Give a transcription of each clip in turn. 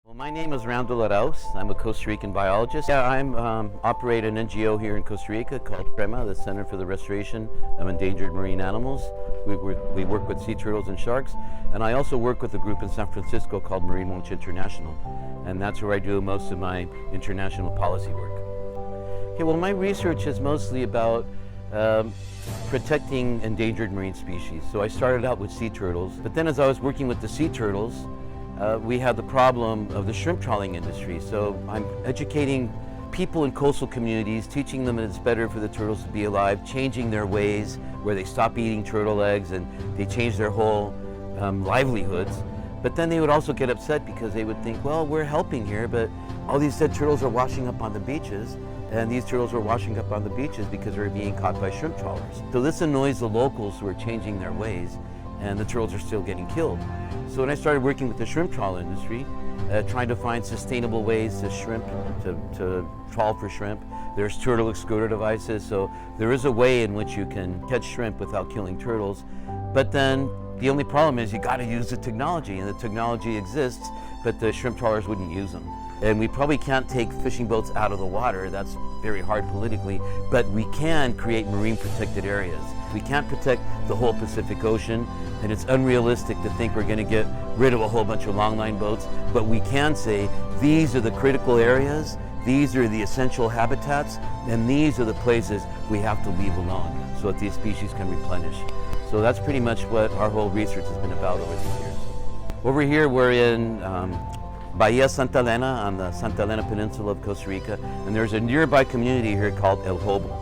Well, my name is Randall Arauz. I'm a Costa Rican biologist. I operate an NGO here in Costa Rica called CREMA, the Center for the Restoration of Endangered Marine Animals. We work with sea turtles and sharks, and I also work with a group in San Francisco called Marine Watch International, and that's where I do most of my international policy work. Okay, well, my research is mostly about protecting endangered marine species. So I started out with sea turtles, but then as I was working with the sea turtles, we had the problem of the shrimp trawling industry. So I'm educating people in coastal communities, teaching them that it's better for the turtles to be alive, changing their ways where they stop eating turtle eggs and they change their whole livelihoods. But then they would also get upset because they would think, well, we're helping here, but all these dead turtles are washing up on the beaches, and these turtles are washing up on the beaches because they're being caught by shrimp trawlers. So this annoys the locals who are changing their ways, and the turtles are still getting killed. So when I started working with the shrimp trawl industry, trying to find sustainable ways to trawl for shrimp, there's turtle excluder devices, so there is a way in which you can catch shrimp without killing turtles. But then the only problem is you got to use the technology, and the technology exists, but the shrimp trawlers wouldn't use them. And we probably can't take fishing boats out of the water. That's very hard politically, but we can create marine protected areas. We can't protect the whole Pacific Ocean, and it's unrealistic to think we're going to get rid of a whole bunch of longline boats, but we can say these are the critical areas, these are the essential habitats, and these are the places we have to leave alone so that these species can replenish. So that's pretty much what our whole research has been about over these years. Over here we're in Bahia Santa Elena on the Santa Elena Peninsula of Costa Rica, and there's a nearby community here called El Hobo,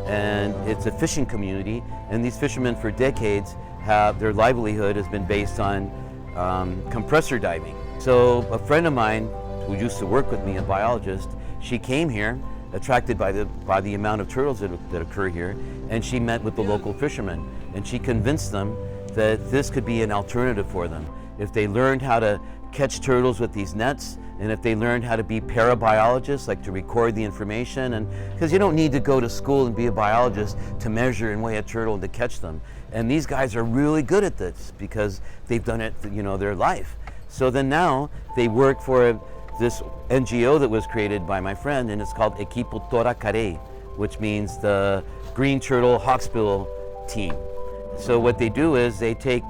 and it's a fishing community, and these fishermen for decades their livelihood has been based on compressor diving. So a friend of mine who used to work with me, a biologist, she came here attracted by the amount of turtles that occur here, and she met with the local fishermen, and she convinced them that this could be an alternative for them. If they learned how to catch turtles with these nets, and if they learned how to be parabiologists, like to record the information, and because you don't need to go to school and be a biologist to measure and weigh a turtle and to catch them. And these guys are really good at this because they've done it, their life. So then now they work for this NGO that was created by my friend, and it's called Equipo Tora Carey, which means the green turtle hawksbill team. So what they do is they take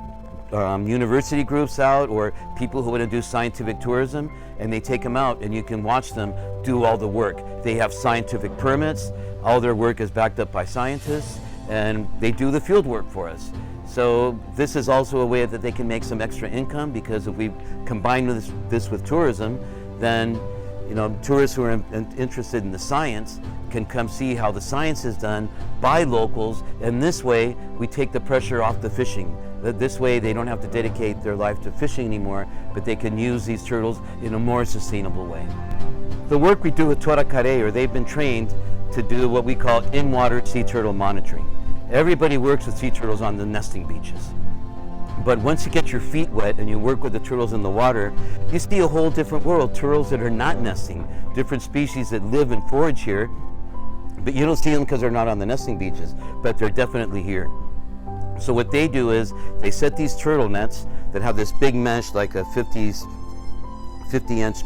university groups out, or people who want to do scientific tourism, and they take them out and you can watch them do all the work. They have scientific permits, all their work is backed up by scientists, and they do the field work for us. So this is also a way that they can make some extra income, because if we combine this with tourism, then tourists who are interested in the science can come see how the science is done by locals, and this way we take the pressure off the fishing. This way they don't have to dedicate their life to fishing anymore, but they can use these turtles in a more sustainable way. The work we do with Tora Carey, or they've been trained to do what we call in-water sea turtle monitoring. Everybody works with sea turtles on the nesting beaches. But once you get your feet wet and you work with the turtles in the water, you see a whole different world. Turtles that are not nesting, different species that live and forage here, but you don't see them because they're not on the nesting beaches, but they're definitely here. So what they do is they set these turtle nets that have this big mesh, like a 50-inch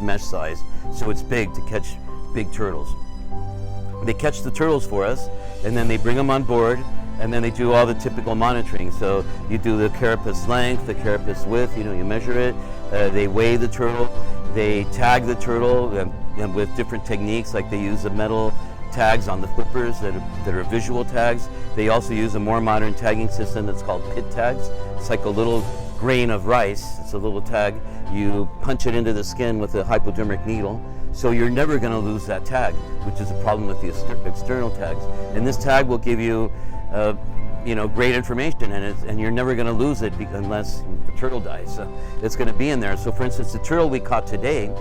mesh size, so it's big to catch big turtles. They catch the turtles for us, and then they bring them on board, and then they do all the typical monitoring. So you do the carapace length, the carapace width, you measure it, they weigh the turtle, they tag the turtle and with different techniques, like they use the metal tags on the flippers that are visual tags. They also use a more modern tagging system that's called pit tags. It's like a little grain of rice. It's a little tag. You punch it into the skin with a hypodermic needle, so you're never going to lose that tag, which is a problem with the external tags. And this tag will give you great information, and you're never going to lose it unless the turtle dies. So it's going to be in there. So for instance, the turtle we caught today,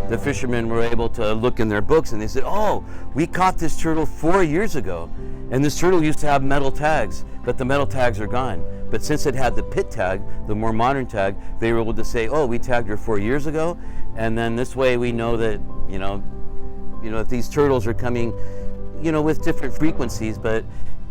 the fishermen were able to look in their books and they said, oh, we caught this turtle 4 years ago, and this turtle used to have metal tags, but the metal tags are gone. But since it had the pit tag, the more modern tag, they were able to say, oh, we tagged her 4 years ago, and then this way we know that if these turtles are coming with different frequencies. But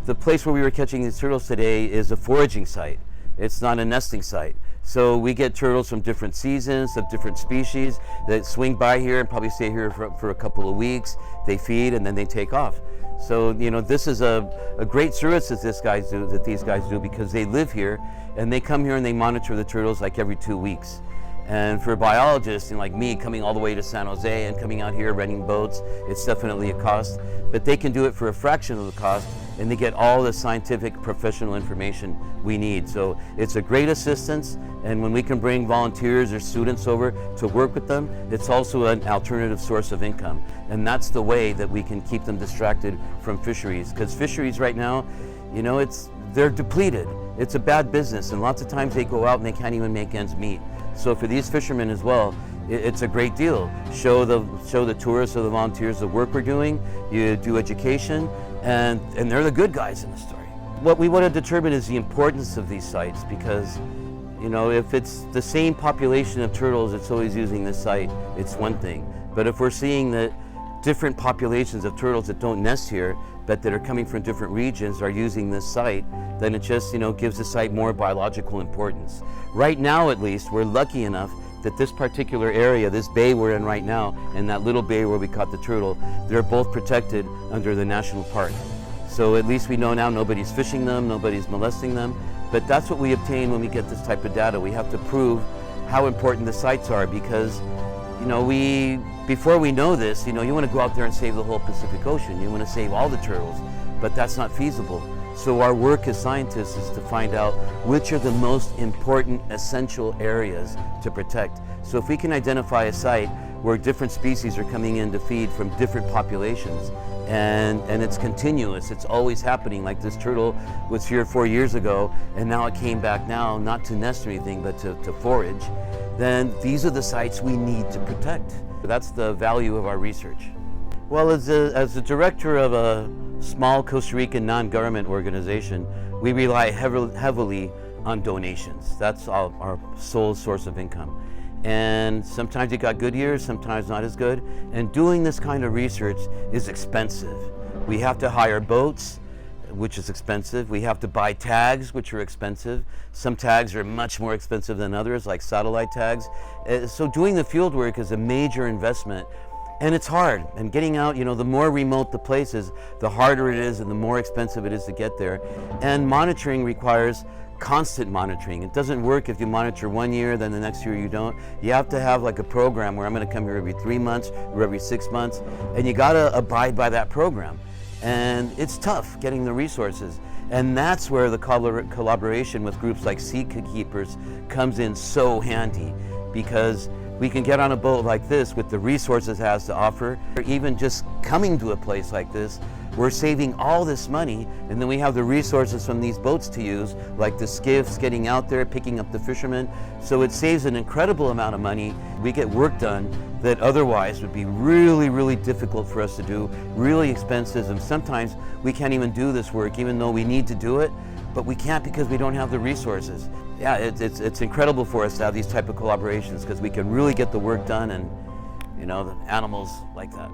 the place where we were catching these turtles today is a foraging site. It's not a nesting site. So we get turtles from different seasons, of different species that swing by here and probably stay here for a couple of weeks. They feed and then they take off. So, you know, this is a great service that these guys do because they live here and they come here and they monitor the turtles like every 2 weeks. And for biologists, like me, coming all the way to San Jose and coming out here renting boats, it's definitely a cost. But they can do it for a fraction of the cost, and they get all the scientific, professional information we need. So it's a great assistance, and when we can bring volunteers or students over to work with them, it's also an alternative source of income. And that's the way that we can keep them distracted from fisheries. Because fisheries right now, you know, they're depleted. It's a bad business, and lots of times they go out and they can't even make ends meet. So for these fishermen as well, it's a great deal. Show the tourists or the volunteers the work we're doing. You do education, and they're the good guys in the story. What we want to determine is the importance of these sites, because, you know, if it's the same population of turtles that's always using this site, it's one thing. But if we're seeing that different populations of turtles that don't nest here, but that are coming from different regions are using this site, then it just, you know, gives the site more biological importance. Right now, at least, we're lucky enough that this particular area, this bay we're in right now, and that little bay where we caught the turtle, they're both protected under the national park. So at least we know now nobody's fishing them, nobody's molesting them, but that's what we obtain when we get this type of data. We have to prove how important the sites are, because, you know, before we know this, you know, you want to go out there and save the whole Pacific Ocean. You want to save all the turtles, but that's not feasible. So our work as scientists is to find out which are the most important, essential areas to protect. So if we can identify a site where different species are coming in to feed from different populations, and it's continuous, it's always happening, like this turtle was here 4 years ago, and now it came back now, not to nest or anything, but to forage, then these are the sites we need to protect. That's the value of our research. Well, as the director of a small Costa Rican non-government organization, we rely heavily on donations. That's our sole source of income. And sometimes you got good years, sometimes not as good. And doing this kind of research is expensive. We have to hire boats, which is expensive. We have to buy tags, which are expensive. Some tags are much more expensive than others, like satellite tags. So doing the field work is a major investment, and it's hard. And getting out, you know, the more remote the place is, the harder it is and the more expensive it is to get there. And monitoring requires constant monitoring. It doesn't work if you monitor 1 year, then the next year you don't. You have to have like a program where I'm going to come here every 3 months or every 6 months, and you got to abide by that program. And it's tough getting the resources. And that's where the collaboration with groups like Sea Keepers comes in so handy, because we can get on a boat like this with the resources it has to offer, or even just coming to a place like this, we're saving all this money, and then we have the resources from these boats to use, like the skiffs, getting out there, picking up the fishermen. So it saves an incredible amount of money. We get work done that otherwise would be really, really difficult for us to do, really expensive, and sometimes we can't even do this work even though we need to do it, but we can't because we don't have the resources. Yeah, it's incredible for us to have these type of collaborations, because we can really get the work done, and, you know, the animals like that.